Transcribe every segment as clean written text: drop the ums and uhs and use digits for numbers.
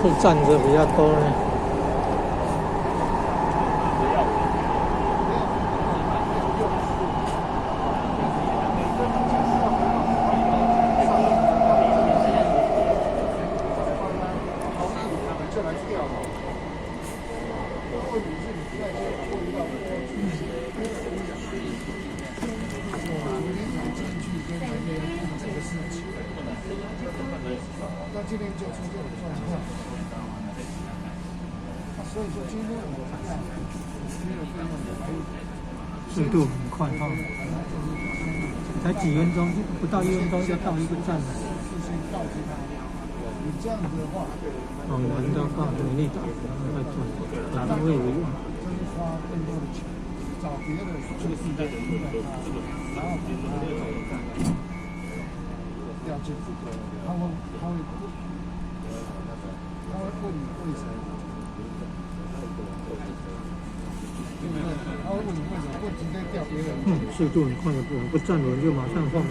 是站着比较多呢。那今天就出这种状况，所以说今天我们看没有费用的，速度很快哈，才几分钟，不到1分钟就到一个站了。事先告知他，你这样子的话，往南到告美丽岛，然后再转，打到位于。这是花更多的钱，找别的做替代他，然后把他要进去，他会问你为什么，对不对？他会问你为什么，不直接调别人。速度很快的，不站稳就马上放。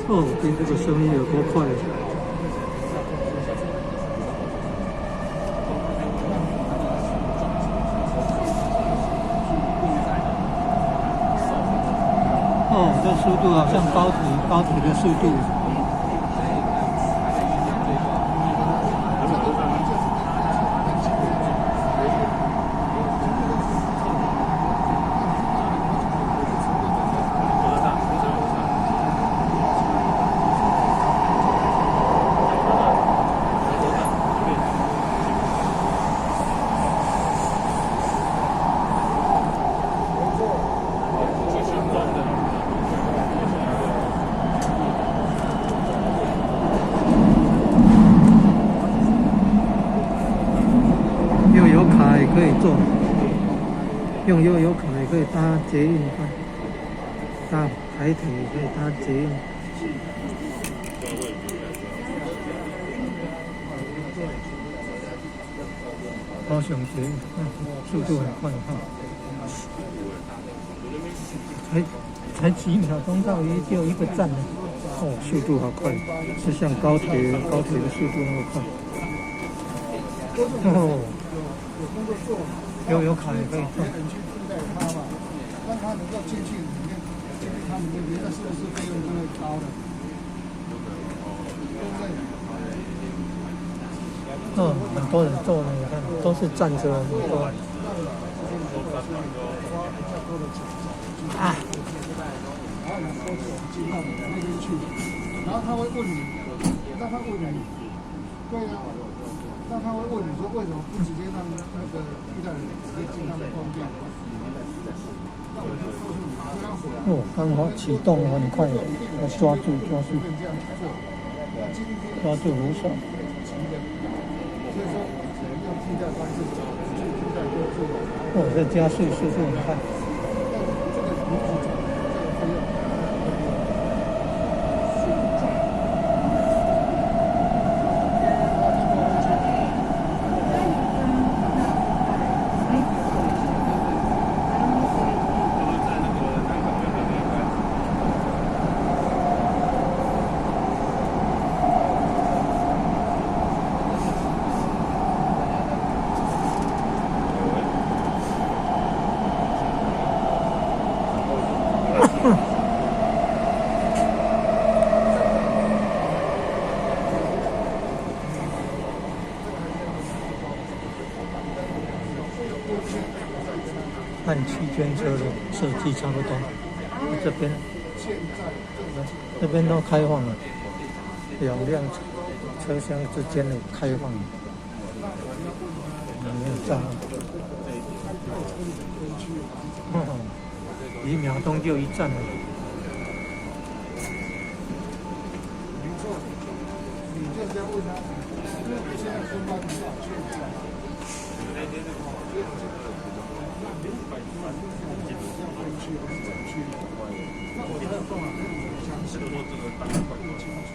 哦，听这个声音有多快！哦，这速度好像高铁的速度。可以坐，用悠游卡也可以搭捷运，搭台铁也可以搭捷运。高雄捷运，速度很快哈，才几秒钟到就一个站了，哦，速度好快，就像高铁的速度那么快。哦。有卡也可以做。人去对待他嘛，让他能够进去里面，他里面那是不是费用就会高了？对不对？哦，很多人坐呢，你看都是站着很多。啊！然后你说是我们进到你那边去，然后他会问你，让他问你，对呀。那他会问你说为什么不直接让那个替代人直接进他的空间？哦，刚好启动很快，要抓住扶手。哦，这加速速度很快。和区间车的设计差不多，这边都开放了，两辆车厢之间的开放，没有障碍。1秒钟就一站了。没错，你就这样问他，现在出发多少去？那我还有办法跟你详细的说这个大概搞不清楚。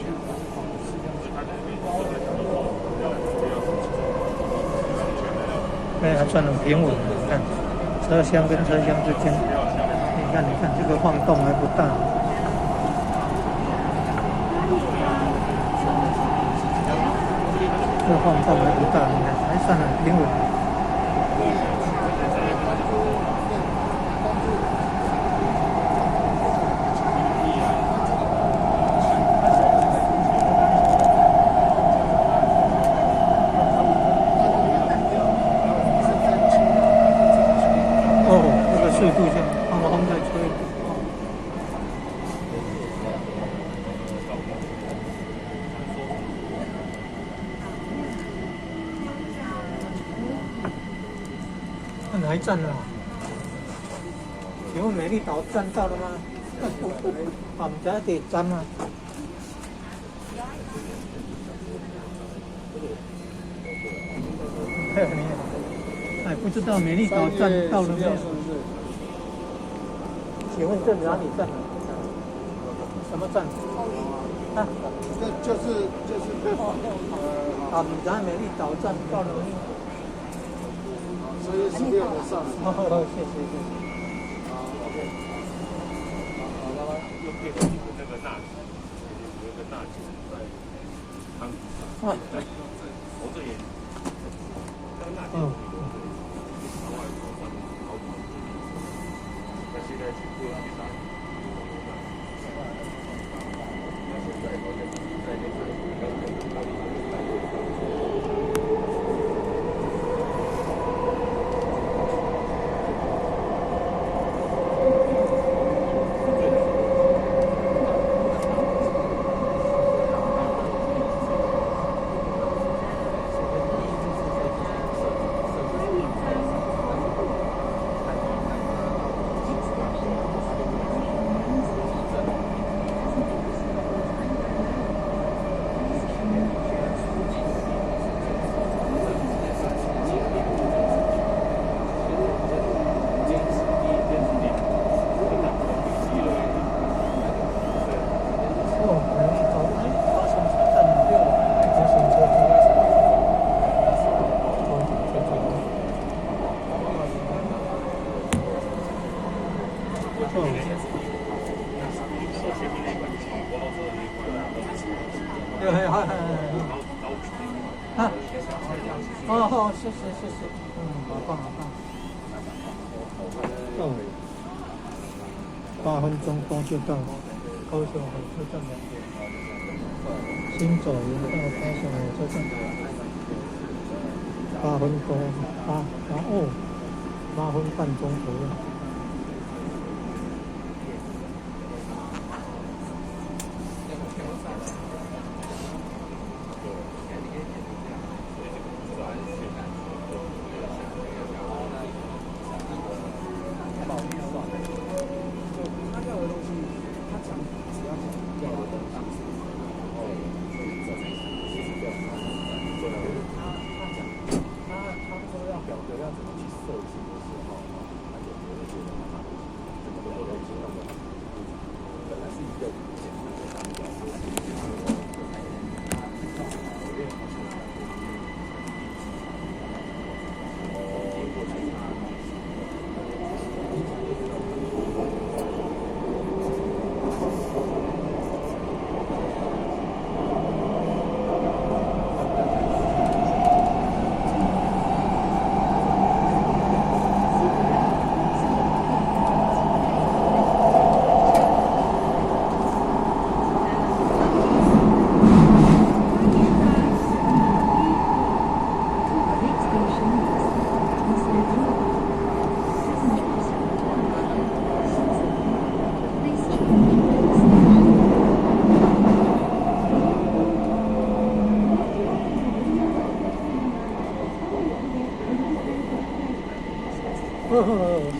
去。对，还算很平稳。你看，车厢跟车厢之间，你看这个晃动还不大。这个晃动还不大，你看还算很平稳。速度像风在吹。哪一站啊？请问美丽岛站到了吗？我们在第站吗？哎，不知道美丽岛站到了没有？请问这哪里站？什么站？啊，就是啊，米达美丽岛站到了没有？3月16的上。哦，谢谢。又配合你们那个纳吉，有一个纳吉在汤底上，我这也，那个纳吉台湾手上好跑，那现在去不要去打，那现在我在那个。哦，谢谢，好棒。到了，8分钟多就到高雄火车站了。新走营到高雄火车站，8分多，8分半钟左右。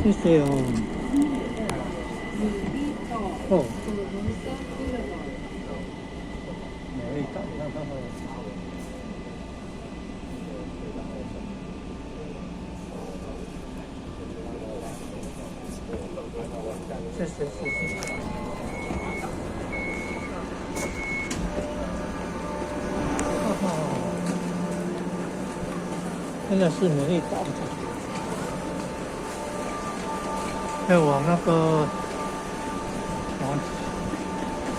谢谢哦。美丽岛，谢谢。现在是美丽岛的，要往那个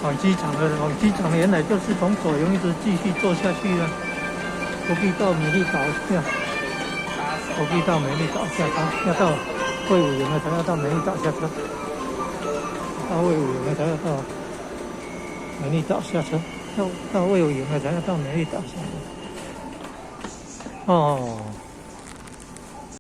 往机场的，往机场原来就是从左营一直继续坐下去了，不必到美丽岛下，不必到美丽岛下车，要到卫武营了才要到美丽岛下车，到卫武营了才要到美丽岛下车，到卫武营了才要到美丽岛下车。哦。